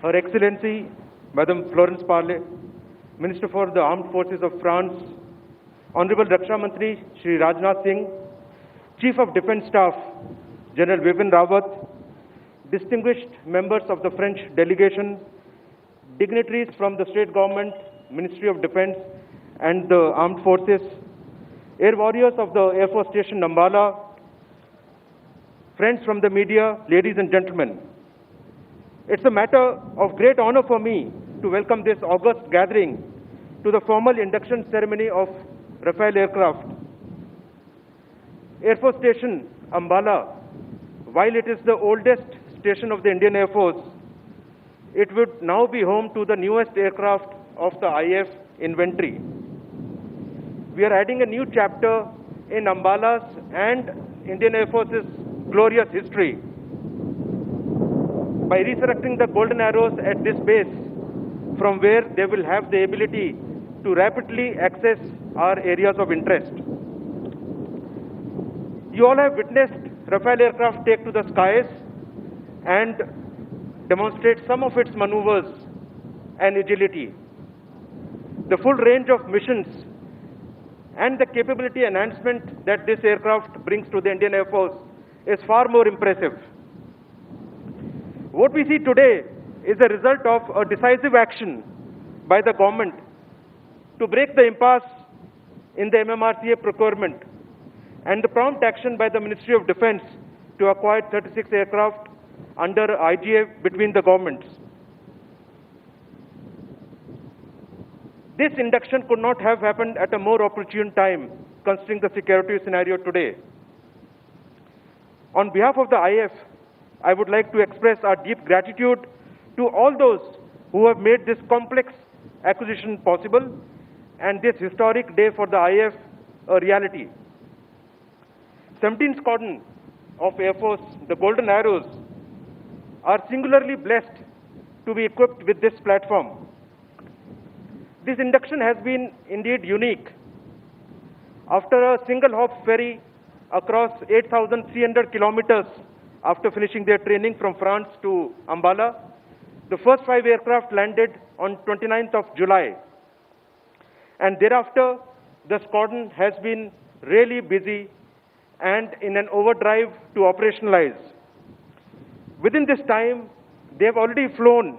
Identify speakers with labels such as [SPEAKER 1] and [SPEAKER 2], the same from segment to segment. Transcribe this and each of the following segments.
[SPEAKER 1] Her Excellency, Madame Florence Parly, Minister for the Armed Forces of France, Honorable Raksha Mantri Shri Rajnath Singh, Chief of Defence Staff, General Vipin Rawat, distinguished members of the French delegation, dignitaries from the state government, Ministry of Defence and the Armed Forces, air warriors of the Air Force Station Ambala, friends from the media, ladies and gentlemen. It's a matter of great honor for me to welcome this august gathering to the formal induction ceremony of Rafale aircraft. Air Force Station Ambala, while it is the oldest station of the Indian Air Force, it would now be home to the newest aircraft of the IAF inventory. We are adding a new chapter in Ambala's and Indian Air Force's glorious history by resurrecting the Golden Arrows at this base, from where they will have the ability to rapidly access our areas of interest. You all have witnessed Rafale aircraft take to the skies and demonstrate some of its maneuvers and agility. The full range of missions and the capability enhancement that this aircraft brings to the Indian Air Force is far more impressive. What we see today is a result of a decisive action by the government to break the impasse in the MMRCA procurement and the prompt action by the Ministry of Defence to acquire 36 aircraft under IGA between the governments. This induction could not have happened at a more opportune time, considering the security scenario today. On behalf of the IAF, I would like to express our deep gratitude to all those who have made this complex acquisition possible and this historic day for the IAF a reality. 17th Squadron of Air Force, the Golden Arrows, are singularly blessed to be equipped with this platform. This induction has been indeed unique. After a single hop ferry across 8,300 kilometers after finishing their training from France to Ambala, the first 5 aircraft landed on 29th of July. And thereafter, the squadron has been really busy and in an overdrive to operationalize. Within this time, they have already flown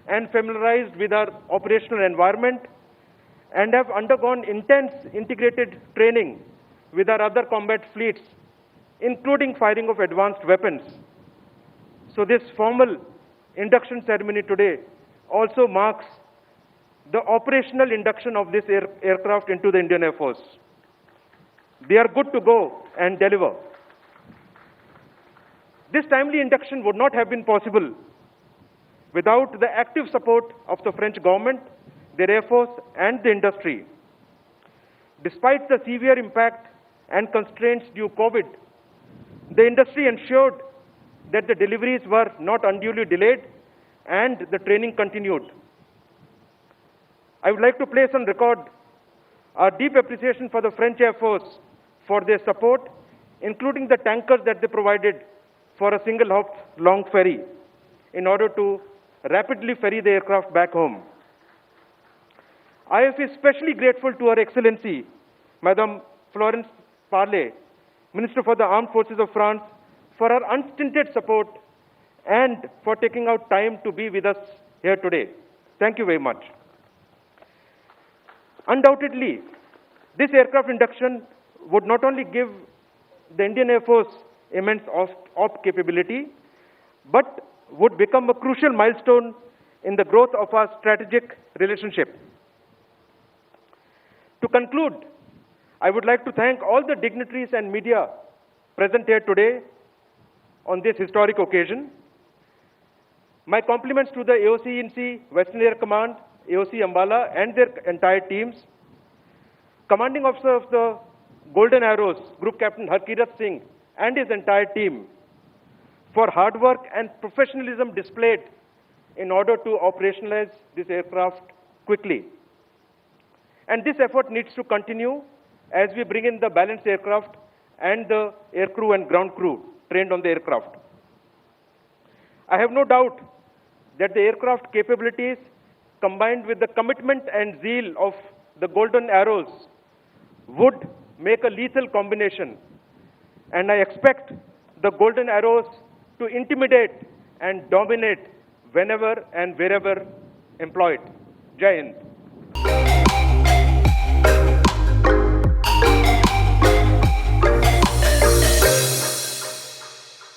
[SPEAKER 1] and familiarized with our operational environment and have undergone intense integrated training with our other combat fleets, including firing of advanced weapons. So this formal induction ceremony today also marks the operational induction of this aircraft into the Indian Air Force. They are good to go and deliver. This timely induction would not have been possible without the active support of the French government, their Air Force, and the industry. Despite the severe impact and constraints due to COVID, the industry ensured that the deliveries were not unduly delayed and the training continued. I would like to place on record our deep appreciation for the French Air Force for their support, including the tankers that they provided for a single hop long ferry in order to rapidly ferry the aircraft back home. I am especially grateful to Her Excellency, Madame Florence Parly, Minister for the Armed Forces of France, for her unstinted support and for taking out time to be with us here today. Thank you very much. Undoubtedly, this aircraft induction would not only give the Indian Air Force immense op capability, but would become a crucial milestone in the growth of our strategic relationship. To conclude, I would like to thank all the dignitaries and media present here today on this historic occasion. My compliments to the AOC-INC Western Air Command, AOC Ambala, and their entire teams. Commanding Officer of the Golden Arrows, Group Captain Harkirat Singh, and his entire team, for hard work and professionalism displayed in order to operationalize this aircraft quickly. And this effort needs to continue as we bring in the balanced aircraft and the air crew and ground crew trained on the aircraft. I have no doubt that the aircraft capabilities combined with the commitment and zeal of the Golden Arrows would make a lethal combination. And I expect the Golden Arrows to intimidate and dominate whenever and wherever employed. Jai Hind.